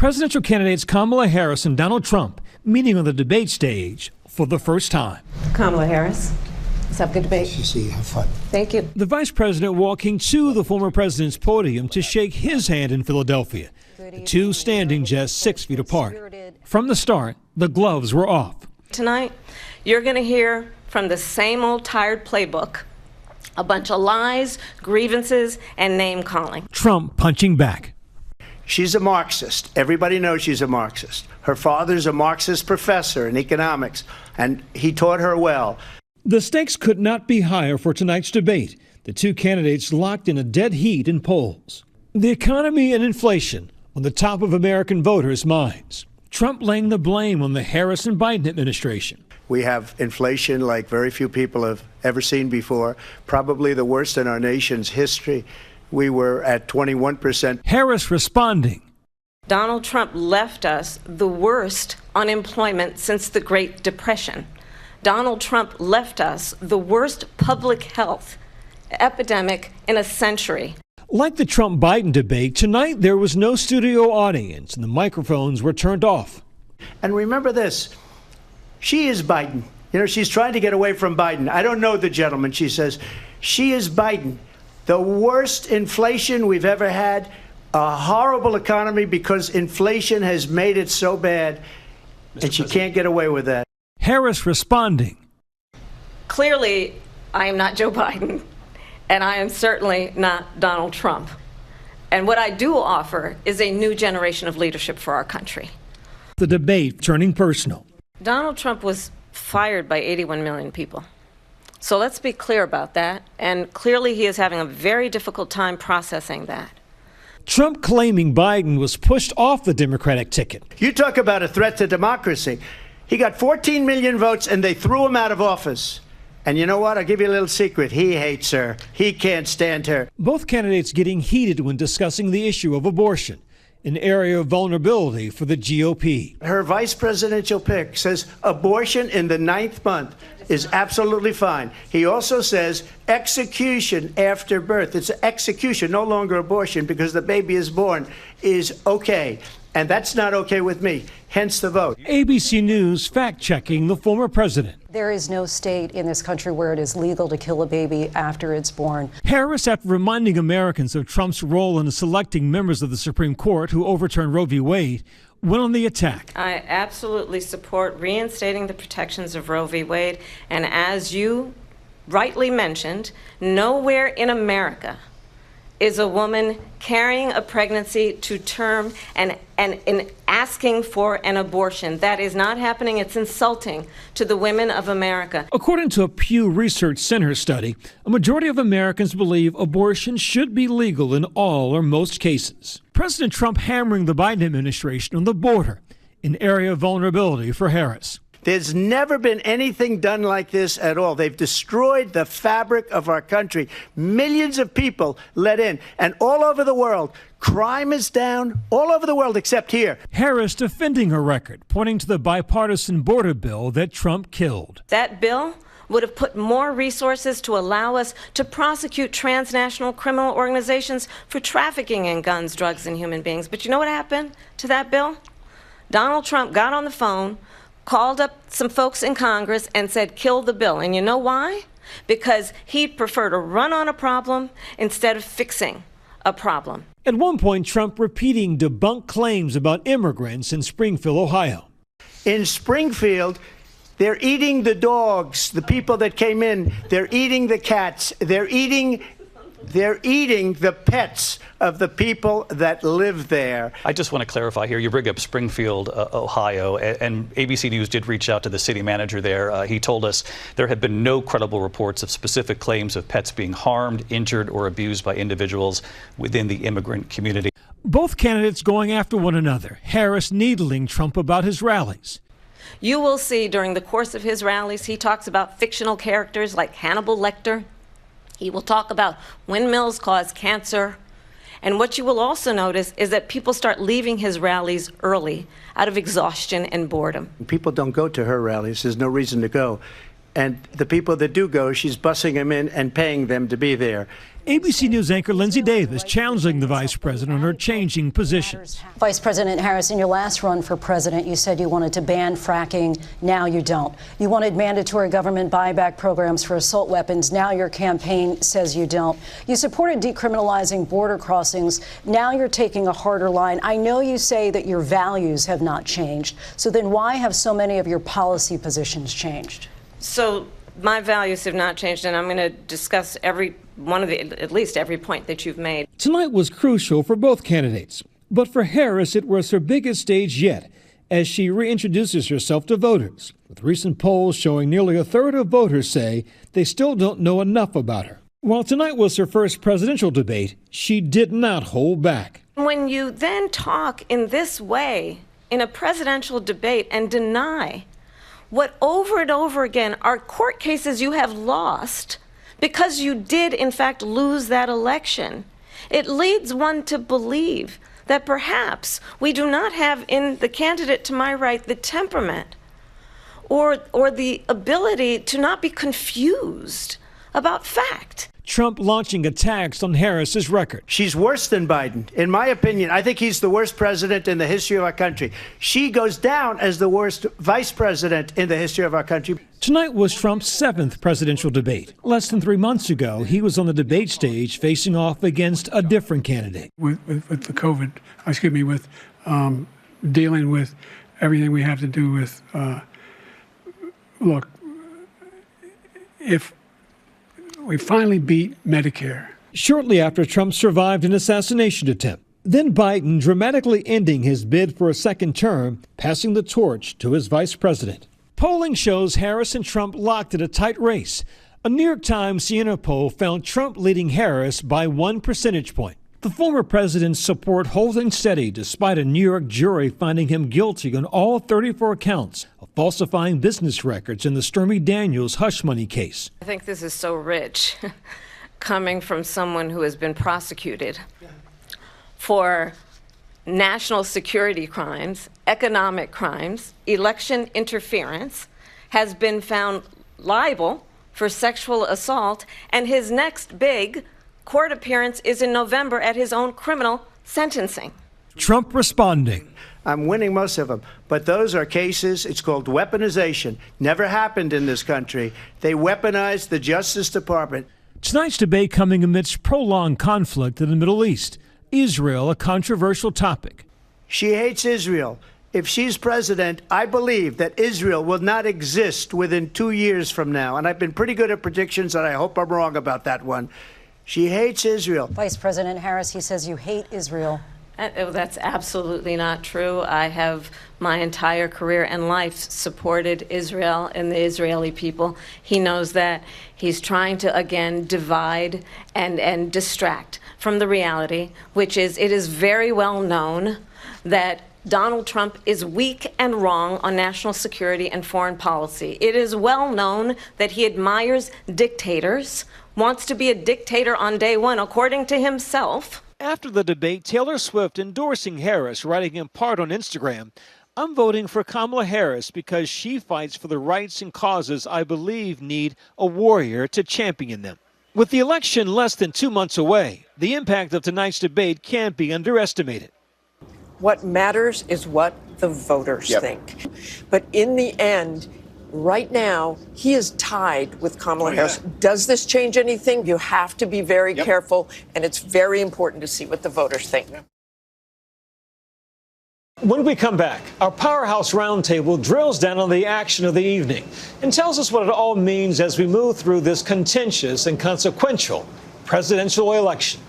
Presidential candidates Kamala Harris and Donald Trump meeting on the debate stage for the first time. Kamala Harris, let's have a good debate. You see, have fun. Thank you. The vice president walking to the former president's podium to shake his hand in Philadelphia, the two standing just 6 feet apart. From the start, the gloves were off. Tonight, you're going to hear from the same old tired playbook, a bunch of lies, grievances, and name-calling. Trump punching back. She's a Marxist. Everybody knows she's a Marxist. Her father's a Marxist professor in economics, and he taught her well. The stakes could not be higher for tonight's debate. The two candidates locked in a dead heat in polls. The economy and inflation on the top of American voters' minds. Trump laying the blame on the Harris and Biden administration. We have inflation like very few people have ever seen before, probably the worst in our nation's history. We were at 21%. Harris responding. Donald Trump left us the worst unemployment since the Great Depression. Donald Trump left us the worst public health epidemic in a century. Like the Trump-Biden debate, tonight there was no studio audience and the microphones were turned off. And remember this, she is Biden. You know, she's trying to get away from Biden. I don't know the gentleman, she says. She is Biden. The worst inflation we've ever had, a horrible economy because inflation has made it so bad, and she can't get away with that. Harris responding. Clearly, I am not Joe Biden, and I am certainly not Donald Trump. And what I do offer is a new generation of leadership for our country. The debate turning personal. Donald Trump was fired by 81 million people. So let's be clear about that. And clearly he is having a very difficult time processing that. Trump claiming Biden was pushed off the Democratic ticket. You talk about a threat to democracy. He got 14 million votes and they threw him out of office. And you know what? I'll give you a little secret. He hates her. He can't stand her. Both candidates getting heated when discussing the issue of abortion, an area of vulnerability for the GOP. Her vice presidential pick says abortion in the 9th month is absolutely fine. He also says execution after birth. It's execution, no longer abortion, because the baby is born, is okay. And that's not okay with me, hence the vote. ABC News fact-checking the former president. There is no state in this country where it is legal to kill a baby after it's born. Harris, after reminding Americans of Trump's role in selecting members of the Supreme Court who overturned Roe v. Wade, went on the attack. I absolutely support reinstating the protections of Roe v. Wade. And as you rightly mentioned, nowhere in America is a woman carrying a pregnancy to term and asking for an abortion. That is not happening. It's insulting to the women of America. According to a Pew Research Center study, a majority of Americans believe abortion should be legal in all or most cases. President Trump hammering the Biden administration on the border, an area of vulnerability for Harris. There's never been anything done like this at all. They've destroyed the fabric of our country. Millions of people let in. And all over the world, crime is down all over the world except here. Harris defending her record, pointing to the bipartisan border bill that Trump killed. That bill would have put more resources to allow us to prosecute transnational criminal organizations for trafficking in guns, drugs, and human beings. But you know what happened to that bill? Donald Trump got on the phone, called up some folks in Congress and said, kill the bill. And you know why? Because he'd prefer to run on a problem instead of fixing a problem. At one point, Trump repeating debunked claims about immigrants in Springfield, Ohio. In Springfield, they're eating the dogs, the people that came in. They're eating the cats. They're eating the pets of the people that live there. I just want to clarify here. You bring up Springfield, Ohio, and ABC News did reach out to the city manager there. He told us there have been no credible reports of specific claims of pets being harmed, injured, or abused by individuals within the immigrant community. Both candidates going after one another. Harris needling Trump about his rallies. You will see during the course of his rallies, he talks about fictional characters like Hannibal Lecter. He will talk about windmills cause cancer. And what you will also notice is that people start leaving his rallies early out of exhaustion and boredom. People don't go to her rallies. There's no reason to go. And the people that do go, she's bussing them in and paying them to be there. ABC News anchor Lindsay Davis challenging the vice president on her changing positions. Vice President Harris, in your last run for president, you said you wanted to ban fracking. Now you don't. You wanted mandatory government buyback programs for assault weapons. Now your campaign says you don't. You supported decriminalizing border crossings. Now you're taking a harder line. I know you say that your values have not changed. So then why have so many of your policy positions changed? So my values have not changed, and I'm going to discuss at least every point that you've made. Tonight was crucial for both candidates, but for Harris, it was her biggest stage yet as she reintroduces herself to voters, with recent polls showing nearly a third of voters say they still don't know enough about her. While tonight was her first presidential debate, she did not hold back. When you then talk in this way in a presidential debate and deny what over and over again are court cases you have lost because you did in fact lose that election, it leads one to believe that perhaps we do not have in the candidate to my right the temperament or the ability to not be confused about fact. Trump launching attacks on Harris's record. She's worse than Biden. In my opinion, I think he's the worst president in the history of our country. She goes down as the worst vice president in the history of our country. Tonight was Trump's 7th presidential debate. Less than 3 months ago, he was on the debate stage facing off against a different candidate. With the COVID, with dealing with everything we have to do with, look, if we finally beat Medicare. Shortly after Trump survived an assassination attempt, then Biden dramatically ending his bid for a second term, passing the torch to his vice president. Polling shows Harris and Trump locked in a tight race. A New York Times Siena poll found Trump leading Harris by 1 percentage point. The former president's support holding steady despite a New York jury finding him guilty on all 34 counts of falsifying business records in the Stormy Daniels hush money case. I think this is so rich coming from someone who has been prosecuted for national security crimes, economic crimes, election interference, has been found liable for sexual assault, and his next big court appearance is in November at his own criminal sentencing. Trump responding. I'm winning most of them, but those are cases, it's called weaponization. Never happened in this country. They weaponized the Justice Department. Tonight's debate coming amidst prolonged conflict in the Middle East. Israel, a controversial topic. She hates Israel. If she's president, I believe that Israel will not exist within 2 years from now. And I've been pretty good at predictions, and I hope I'm wrong about that one. She hates Israel. Vice President Harris, he says you hate Israel. That's absolutely not true. I have my entire career and life supported Israel and the Israeli people. He knows that. He's trying to, again, divide and distract from the reality, which is it is very well known that Donald Trump is weak and wrong on national security and foreign policy. It is well known that he admires dictators, wants to be a dictator on day one, according to himself. After the debate, Taylor Swift endorsing Harris, writing in part on Instagram, "I'm voting for Kamala Harris because she fights for the rights and causes I believe need a warrior to champion them." With the election less than 2 months away, the impact of tonight's debate can't be underestimated. What matters is what the voters think. But in the end, right now, he is tied with Kamala Harris. Does this change anything? You have to be very careful, and it's very important to see what the voters think. When we come back, our Powerhouse Roundtable drills down on the action of the evening and tells us what it all means as we move through this contentious and consequential presidential election.